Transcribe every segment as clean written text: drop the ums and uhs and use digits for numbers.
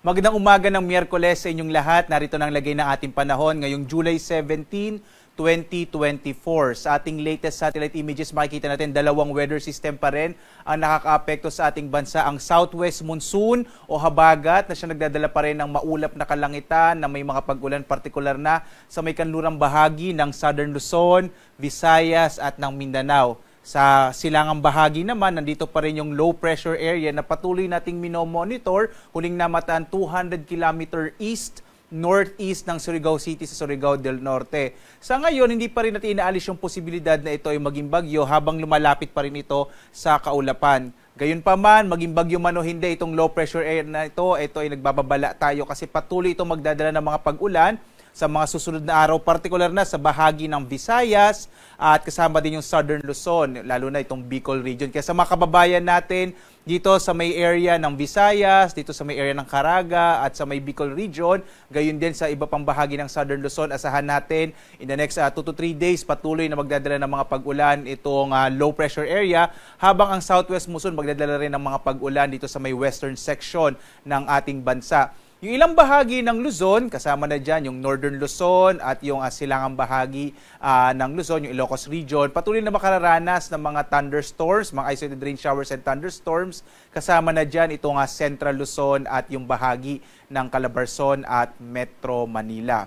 Magandang umaga ng Miyerkules sa inyong lahat. Narito na ang lagay ng ating panahon ngayong July 17, 2024. Sa ating latest satellite images, makikita natin dalawang weather system pa rin ang nakakaapekto sa ating bansa. Ang southwest monsoon o habagat na siya nagdadala pa rin ng maulap na kalangitan na may mga pag-ulan partikular na sa may kanlurang bahagi ng Southern Luzon, Visayas at ng Mindanao. Sa silangang bahagi naman, nandito pa rin yung low pressure area na patuloy nating minomonitor. Huling namataan 200 km east-northeast ng Surigao City sa Surigao del Norte. Sa ngayon, hindi pa rin natin inaalis yung posibilidad na ito ay maging bagyo habang lumalapit pa rin ito sa kaulapan. Gayunpaman, maging bagyo man o hindi, itong low pressure area na ito ay nagbababala tayo kasi patuloy itong magdadala ng mga pag-ulan sa mga susunod na araw, partikular na sa bahagi ng Visayas at kasama din yung Southern Luzon, lalo na itong Bicol region. Kaya sa mga kababayan natin dito sa may area ng Visayas, dito sa may area ng Caraga at sa may Bicol region, gayon din sa iba pang bahagi ng Southern Luzon, asahan natin in the next 2 to 3 days patuloy na magdadala ng mga pag-ulan itong low pressure area, habang ang southwest monsoon magdadala rin ng mga pag-ulan dito sa may western section ng ating bansa. Yung ilang bahagi ng Luzon, kasama na dyan yung Northern Luzon at yung silangang bahagi ng Luzon, yung Ilocos region, patuloy na makararanas ng mga thunderstorms, mga isolated rain showers and thunderstorms. Kasama na dyan itong Central Luzon at yung bahagi ng Calabarzon at Metro Manila.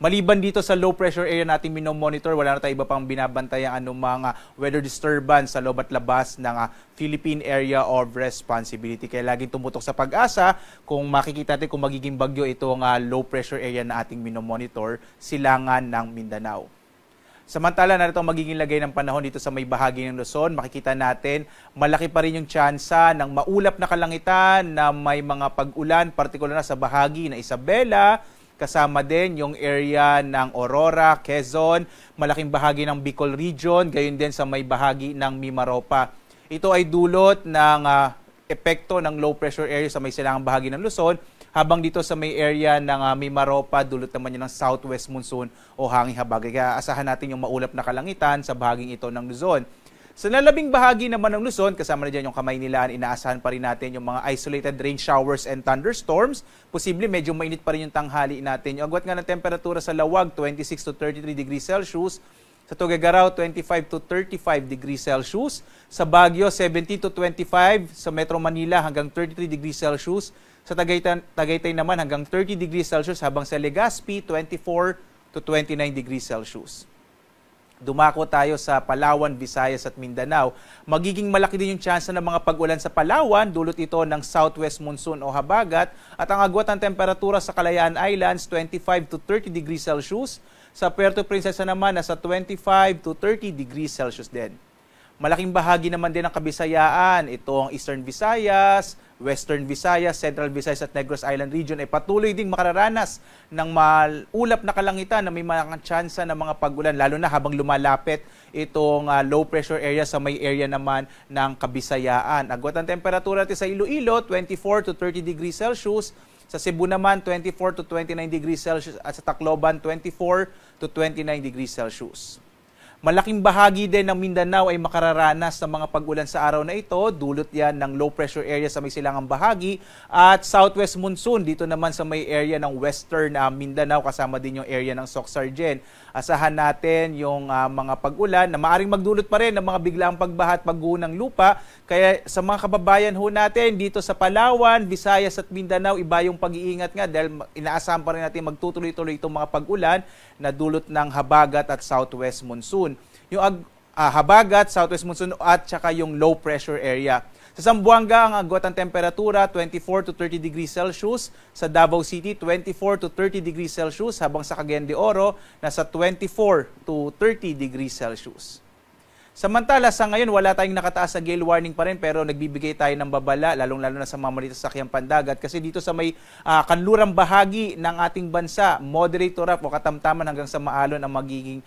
Maliban dito sa low pressure area natin minomonitor, wala na tayo iba pang binabantayan mga weather disturbance sa loob at labas ng Philippine Area of Responsibility. Kaya laging tumutok sa Pag-asa kung makikita natin kung magiging bagyo itong low pressure area na ating minomonitor, silangan ng Mindanao. Samantala, narito ang magiging lagay ng panahon dito sa may bahagi ng Luzon. Makikita natin, malaki pa rin yung tsansa ng maulap na kalangitan na may mga pag-ulan, partikular na sa bahagi ng Isabela. Kasama din yung area ng Aurora, Quezon, malaking bahagi ng Bicol region, gayon din sa may bahagi ng Mimaropa. Ito ay dulot ng epekto ng low pressure area sa may silangang bahagi ng Luzon, habang dito sa may area ng Mimaropa, dulot naman yan ng southwest monsoon o hanging habagat. Kaya asahan natin yung maulap na kalangitan sa bahaging ito ng Luzon. Sa nalabing bahagi naman ng Luzon, kasama na dyan yung Kamaynilaan, inaasahan pa rin natin yung mga isolated rain showers and thunderstorms. Posible medyo mainit pa rin yung tanghali natin. Yung agwat nga ng temperatura sa Lawag, 26 to 33 degrees Celsius. Sa Tuguegarao, 25 to 35 degrees Celsius. Sa Baguio, 17 to 25. Sa Metro Manila, hanggang 33 degrees Celsius. Sa Tagaytay naman, hanggang 30 degrees Celsius. Habang sa Legazpi, 24 to 29 degrees Celsius. Dumako tayo sa Palawan, Visayas at Mindanao. Magiging malaki din yung tsansa ng mga pag-ulan sa Palawan, dulot ito ng southwest monsoon o habagat, at ang agwat ng temperatura sa Kalayaan Islands, 25 to 30 degrees Celsius. Sa Puerto Princesa naman, nasa 25 to 30 degrees Celsius din. Malaking bahagi naman din ng Kabisayaan, itong Eastern Visayas, Western Visayas, Central Visayas at Negros Island region ay patuloy ding makararanas ng maulap na kalangitan na may mga tsansa ng mga pag-ulan, lalo na habang lumalapit itong low pressure area sa may area naman ng Kabisayaan. Agwat ang temperatura natin sa Iloilo, 24 to 30 degrees Celsius. Sa Cebu naman, 24 to 29 degrees Celsius at sa Tacloban, 24 to 29 degrees Celsius. Malaking bahagi din ng Mindanao ay makararanas ng mga pag-ulan sa araw na ito. Dulot yan ng low pressure area sa may silangang bahagi at southwest monsoon dito naman sa may area ng western Mindanao, kasama din yung area ng Soc-Sargen. Asahan natin yung mga pag-ulan na maaring magdulot pa rin ng mga biglaang pagbaha at pagguho ng lupa. Kaya sa mga kababayan ho natin dito sa Palawan, Visayas at Mindanao, iba yung pag-iingat nga dahil inaasahan pa rin natin magtutuloy-tuloy itong mga pag-ulan na dulot ng habagat at southwest monsoon. Yung habagat, southwest monsoon at saka yung low pressure area. Sa Zamboanga, ang agwat ng temperatura 24 to 30 degrees Celsius. Sa Davao City, 24 to 30 degrees Celsius. Habang sa Cagayan de Oro, nasa 24 to 30 degrees Celsius. Samantala, sa ngayon, wala tayong nakataas na gale warning pa rin, pero nagbibigay tayo ng babala, lalong-lalo na sa mga maliit na sasakyang pandagat. Kasi dito sa may kanlurang bahagi ng ating bansa, moderate to rough o katamtaman hanggang sa maalon ang magiging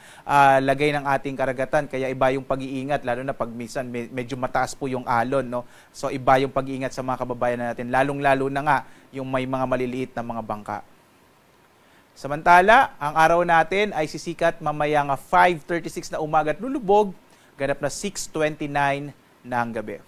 lagay ng ating karagatan. Kaya iba yung pag-iingat, lalo na pag minsan medyo mataas po yung alon. No? So iba yung pag-iingat sa mga kababayan natin, lalong-lalo na nga yung may mga maliliit na mga bangka. Samantala, ang araw natin ay sisikat mamayang 5:36 na umaga at lulubog, ganap na 6:29 ng gabi.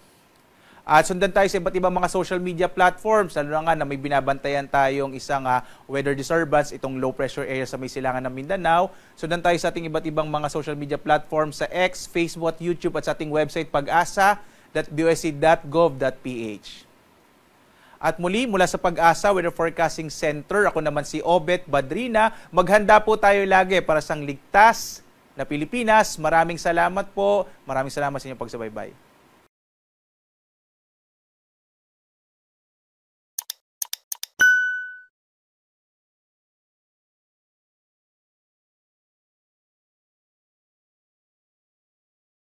At sundan tayo sa iba't ibang mga social media platforms, lalo na nga na may binabantayan tayong isang weather disturbance, itong low pressure area sa may silangan ng Mindanao. Sundan tayo sa ating iba't ibang mga social media platforms sa X, Facebook at YouTube at sa ating website pag-asa.busc.gov.ph. At muli, mula sa Pag-asa Weather Forecasting Center, ako naman si Obet Badrina. Maghanda po tayo lagi para sa ligtas na Pilipinas. Maraming salamat po. Maraming salamat sa inyong pagsubaybay.